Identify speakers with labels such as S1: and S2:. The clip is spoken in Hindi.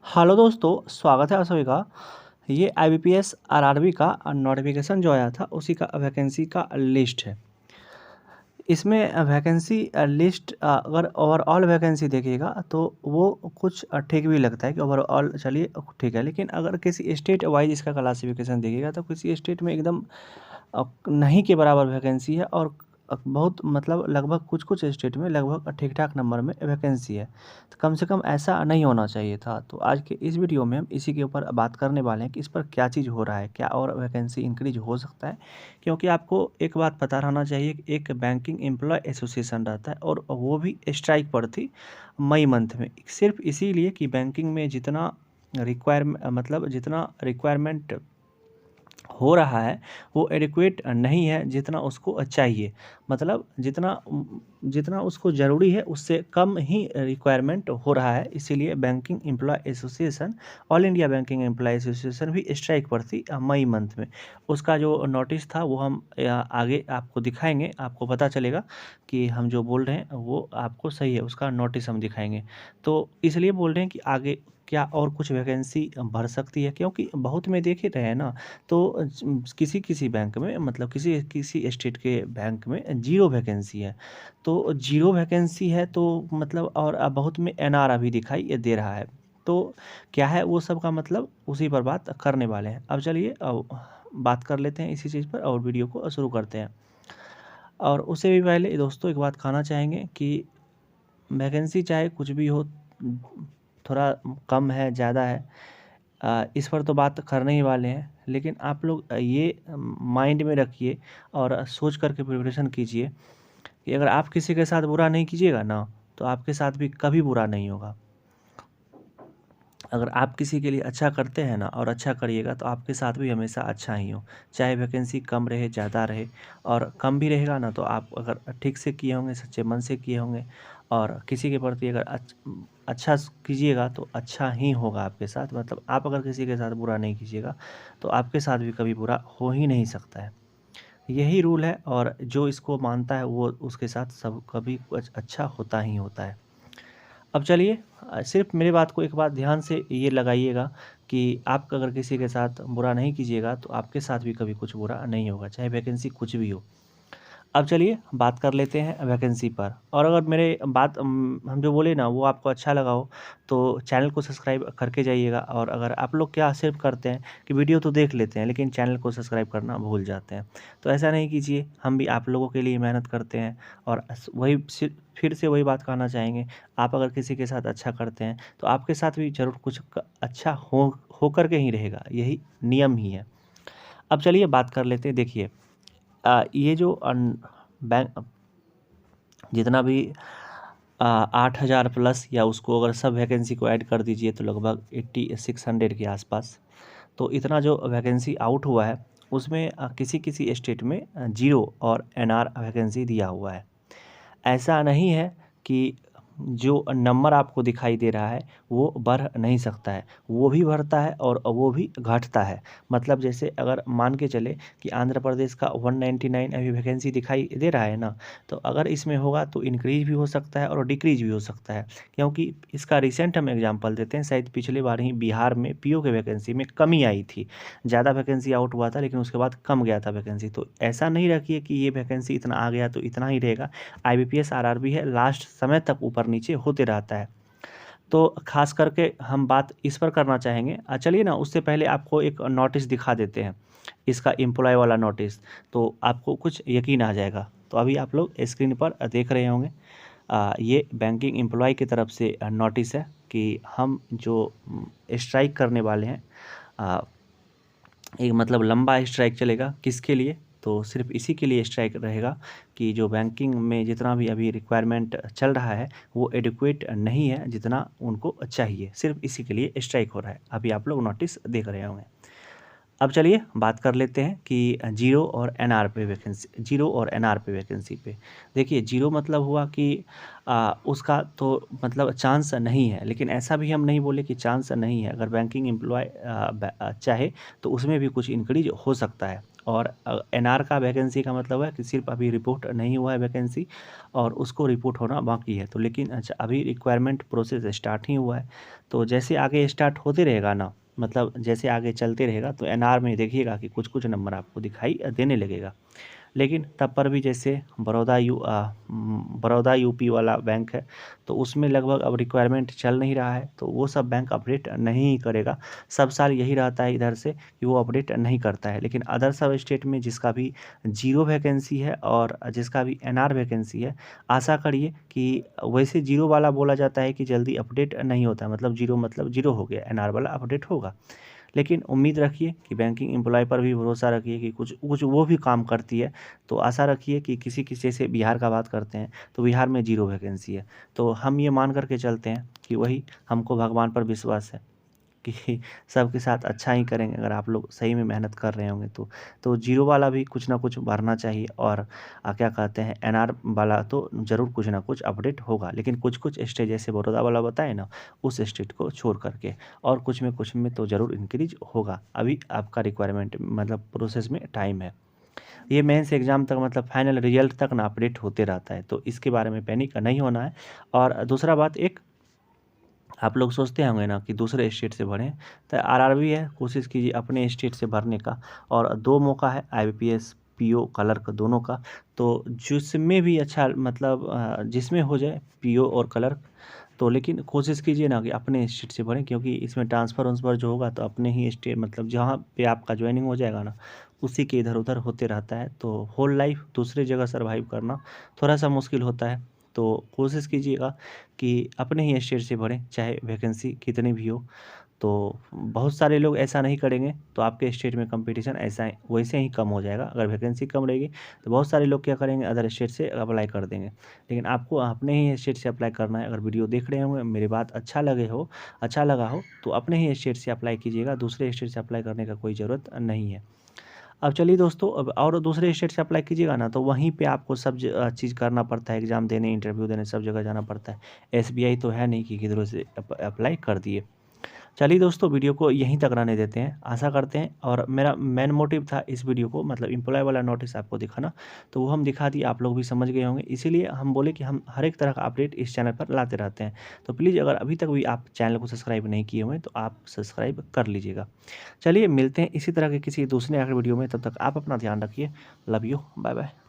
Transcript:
S1: हेलो दोस्तों, स्वागत है आप सभी का। ये आईबीपीएस आरआरबी का नोटिफिकेशन जो आया था उसी का वैकेंसी का लिस्ट है। इसमें वैकेंसी लिस्ट अगर ओवरऑल वैकेंसी देखिएगा तो वो कुछ ठीक भी लगता है कि ओवरऑल चलिए ठीक है, लेकिन अगर किसी स्टेट वाइज इसका क्लासिफिकेशन देखिएगा तो किसी स्टेट में एकदम नहीं के बराबर वैकेंसी है और बहुत मतलब लगभग कुछ कुछ स्टेट में लगभग ठीक ठाक नंबर में वैकेंसी है। तो कम से कम ऐसा नहीं होना चाहिए था। तो आज के इस वीडियो में हम इसी के ऊपर बात करने वाले हैं कि इस पर क्या चीज़ हो रहा है, क्या और वैकेंसी इंक्रीज हो सकता है। क्योंकि आपको एक बात पता रहना चाहिए कि एक बैंकिंग एम्प्लॉय एसोसिएशन रहता है और वो भी स्ट्राइक पर थी मई मंथ में, सिर्फ इसीलिए कि बैंकिंग में जितना जितना रिक्वायरमेंट हो रहा है वो एडिक्वेट नहीं है जितना उसको चाहिए। मतलब जितना उसको ज़रूरी है उससे कम ही रिक्वायरमेंट हो रहा है। इसीलिए banking employ association, all India banking employ association भी स्ट्राइक पर थी मई मंथ में। उसका जो नोटिस था वो हम आगे आपको दिखाएंगे, आपको पता चलेगा कि हम जो बोल रहे हैं वो आपको सही है, उसका नोटिस हम दिखाएंगे। तो इसलिए बोल रहे हैं कि आगे क्या और कुछ वैकेंसी भर सकती है, क्योंकि बहुत में देख ही रहे हैं ना। तो किसी किसी बैंक में मतलब किसी किसी स्टेट के बैंक में जीरो वैकेंसी है। तो जीरो वैकेंसी है तो मतलब और बहुत में एनआर अभी दिखाई दे रहा है। तो क्या है वो सब का मतलब उसी पर बात करने वाले हैं। अब चलिए बात कर लेते हैं इसी चीज़ पर और वीडियो को शुरू करते हैं। और उससे भी पहले दोस्तों एक बात कहना चाहेंगे कि वैकेंसी चाहे कुछ भी हो, थोड़ा कम है ज़्यादा है, इस पर तो बात करने ही वाले हैं। लेकिन आप लोग ये माइंड में रखिए और सोच करके प्रिपरेशन कीजिए कि अगर आप किसी के साथ बुरा नहीं कीजिएगा ना तो आपके साथ भी कभी बुरा नहीं होगा। अगर आप किसी के लिए अच्छा करते हैं ना और अच्छा करिएगा तो आपके साथ भी हमेशा अच्छा ही हो, चाहे वैकेंसी कम रहे ज़्यादा रहे। और कम भी रहेगा ना तो आप अगर ठीक से किए होंगे, सच्चे मन से किए होंगे और किसी के प्रति अगर अच्छा कीजिएगा तो अच्छा ही होगा आपके साथ। मतलब आप अगर किसी के साथ बुरा नहीं कीजिएगा तो आपके साथ भी कभी बुरा हो ही नहीं सकता है। यही रूल है और जो इसको मानता है वो उसके साथ सब कभी कुछ अच्छा होता ही होता है। अब चलिए सिर्फ मेरी बात को एक बात ध्यान से ये लगाइएगा कि आप अगर किसी के साथ बुरा नहीं कीजिएगा तो आपके साथ भी कभी कुछ बुरा नहीं होगा, चाहे वैकेंसी कुछ भी हो। अब चलिए बात कर लेते हैं वैकेंसी पर। और अगर मेरे बात हम जो बोले ना वो आपको अच्छा लगा हो तो चैनल को सब्सक्राइब करके जाइएगा। और अगर आप लोग क्या सिर्फ करते हैं कि वीडियो तो देख लेते हैं लेकिन चैनल को सब्सक्राइब करना भूल जाते हैं, तो ऐसा नहीं कीजिए। हम भी आप लोगों के लिए मेहनत करते हैं। और फिर से वही बात कहना चाहेंगे, आप अगर किसी के साथ अच्छा करते हैं तो आपके साथ भी ज़रूर कुछ अच्छा हो कर के ही रहेगा, यही नियम ही है। अब चलिए बात कर लेते हैं। देखिए ये जो बैंक जितना भी 8,000 प्लस या उसको अगर सब वैकेंसी को ऐड कर दीजिए तो लगभग 8600 के आसपास। तो इतना जो वैकेंसी आउट हुआ है उसमें किसी किसी स्टेट में जीरो और एनआर वैकेंसी दिया हुआ है। ऐसा नहीं है कि जो नंबर आपको दिखाई दे रहा है वो बढ़ नहीं सकता है, वो भी बढ़ता है और वो भी घटता है। मतलब जैसे अगर मान के चले कि आंध्र प्रदेश का 199 अभी वैकेंसी दिखाई दे रहा है ना, तो अगर इसमें होगा तो इंक्रीज भी हो सकता है और डिक्रीज भी हो सकता है। क्योंकि इसका रिसेंट हम एग्जांपल देते हैं, शायद पिछले बार ही बिहार में पीओ के वैकेंसी में कमी आई थी, ज़्यादा वैकेंसी आउट हुआ था लेकिन उसके बाद कम गया था वैकेंसी। तो ऐसा नहीं रखिए कि ये वैकेंसी इतना आ गया तो इतना ही रहेगा। आईबीपीएस आरआरबी है, लास्ट समय तक ऊपर नीचे होते रहता है। तो खास करके हम बात इस पर करना चाहेंगे। चलिए ना उससे पहले आपको एक नोटिस दिखा देते हैं, इसका एम्प्लॉय वाला नोटिस, तो आपको कुछ यकीन आ जाएगा। तो अभी आप लोग स्क्रीन पर देख रहे होंगे, ये बैंकिंग एम्प्लॉय की तरफ से नोटिस है कि हम जो स्ट्राइक करने वाले हैं, एक मतलब लंबा स्ट्राइक चलेगा। किसके लिए? तो सिर्फ इसी के लिए स्ट्राइक रहेगा कि जो बैंकिंग में जितना भी अभी रिक्वायरमेंट चल रहा है वो एडिक्वेट नहीं है जितना उनको चाहिए, सिर्फ इसी के लिए स्ट्राइक हो रहा है। अभी आप लोग नोटिस देख रहे होंगे। अब चलिए बात कर लेते हैं कि जीरो और एनआर पे वैकेंसी, जीरो और एनआर पे वैकेंसी पे। देखिए जीरो मतलब हुआ कि उसका तो मतलब चांस नहीं है, लेकिन ऐसा भी हम नहीं बोले कि चांस नहीं है। अगर बैंकिंग एम्प्लॉय चाहे तो उसमें भी कुछ इंक्रीज हो सकता है। और एनआर का वैकेंसी का मतलब है कि सिर्फ अभी रिपोर्ट नहीं हुआ है वैकेंसी और उसको रिपोर्ट होना बाकी है। तो लेकिन अच्छा अभी रिक्वायरमेंट प्रोसेस स्टार्ट ही हुआ है। तो जैसे आगे स्टार्ट होते रहेगा ना, मतलब जैसे आगे चलते रहेगा तो एनआर में देखिएगा कि कुछ कुछ नंबर आपको दिखाई देने लगेगा। लेकिन तब पर भी जैसे बड़ौदा यूपी वाला बैंक है, तो उसमें लगभग अब रिक्वायरमेंट चल नहीं रहा है, तो वो सब बैंक अपडेट नहीं करेगा। सब साल यही रहता है इधर से कि वो अपडेट नहीं करता है। लेकिन अदर सब स्टेट में जिसका भी जीरो वैकेंसी है और जिसका भी एनआर वैकेंसी है, आशा करिए कि वैसे जीरो वाला बोला जाता है कि जल्दी अपडेट नहीं होता है, मतलब जीरो हो गया, एनआर वाला अपडेट होगा। लेकिन उम्मीद रखिए कि बैंकिंग एम्प्लॉय पर भी भरोसा रखिए कि कुछ कुछ वो भी काम करती है। तो आशा रखिए कि किसी किसी जैसे बिहार का बात करते हैं तो बिहार में जीरो वैकेंसी है। तो हम ये मान करके चलते हैं कि वही, हमको भगवान पर विश्वास है कि सबके साथ अच्छा ही करेंगे अगर आप लोग सही में मेहनत कर रहे होंगे तो। तो जीरो वाला भी कुछ ना कुछ भरना चाहिए और क्या कहते हैं, एनआर वाला तो ज़रूर कुछ ना कुछ अपडेट होगा। लेकिन कुछ कुछ स्टेट जैसे बड़ौदा वाला बताए ना, उस स्टेट को छोड़ करके, और कुछ में तो ज़रूर इंक्रीज होगा। अभी आपका रिक्वायरमेंट मतलब प्रोसेस में टाइम है। ये मेंस एग्ज़ाम तक मतलब फाइनल रिजल्ट तक ना अपडेट होते रहता है, तो इसके बारे में पैनिक नहीं होना है। और दूसरा बात, एक आप लोग सोचते होंगे ना कि दूसरे स्टेट से भरें, तो आरआरबी है, कोशिश कीजिए अपने स्टेट से भरने का। और 2 मौका है आईबीपीएस, पीओ, क्लर्क दोनों का। तो जिसमें भी अच्छा मतलब जिसमें हो जाए पीओ और क्लर्क, तो लेकिन कोशिश कीजिए ना कि अपने स्टेट से भरें, क्योंकि इसमें ट्रांसफ़र वांसफ़र जो होगा तो अपने ही स्टेट मतलब जहाँ पे आपका जॉइनिंग हो जाएगा ना, उसी के इधर-उधर होते रहता है। तो होल लाइफ़ दूसरी जगह सर्वाइव करना थोड़ा-सा मुश्किल होता है। तो कोशिश कीजिएगा कि अपने ही स्टेट से भरें, चाहे वैकेंसी कितनी भी हो। तो बहुत सारे लोग ऐसा नहीं करेंगे, तो आपके स्टेट में कंपटीशन ऐसा ही वैसे ही कम हो जाएगा। अगर वैकेंसी कम रहेगी, तो बहुत सारे लोग क्या करेंगे, अदर स्टेट से अप्लाई कर देंगे। लेकिन आपको अपने ही स्टेट से अप्लाई करना है। अगर वीडियो देख रहे होंगे, मेरी बात अच्छा लगा हो, तो अपने ही स्टेट से अप्लाई कीजिएगा, दूसरे स्टेट से अप्लाई करने का कोई ज़रूरत नहीं है। अब चलिए दोस्तों, अब और दूसरे स्टेट से अप्लाई कीजिएगा ना, तो वहीं पे आपको सब चीज़ करना पड़ता है, एग्ज़ाम देने, इंटरव्यू देने, सब जगह जाना पड़ता है। एसबीआई तो है नहीं कि किधरों से अप्लाई कर दिए। चलिए दोस्तों, वीडियो को यहीं तक रहने देते हैं। आशा करते हैं, और मेरा मेन मोटिव था इस वीडियो को मतलब एम्प्लॉय वाला नोटिस आपको दिखाना, तो वो हम दिखा दिए, आप लोग भी समझ गए होंगे। इसीलिए हम बोले कि हम हर एक तरह का अपडेट इस चैनल पर लाते रहते हैं। तो प्लीज़ अगर अभी तक भी आप चैनल को सब्सक्राइब नहीं किए हुए हैं, तो आप सब्सक्राइब कर लीजिएगा। चलिए मिलते हैं इसी तरह के किसी दूसरे अगले वीडियो में, तब तक आप अपना ध्यान रखिए। Love you, bye bye.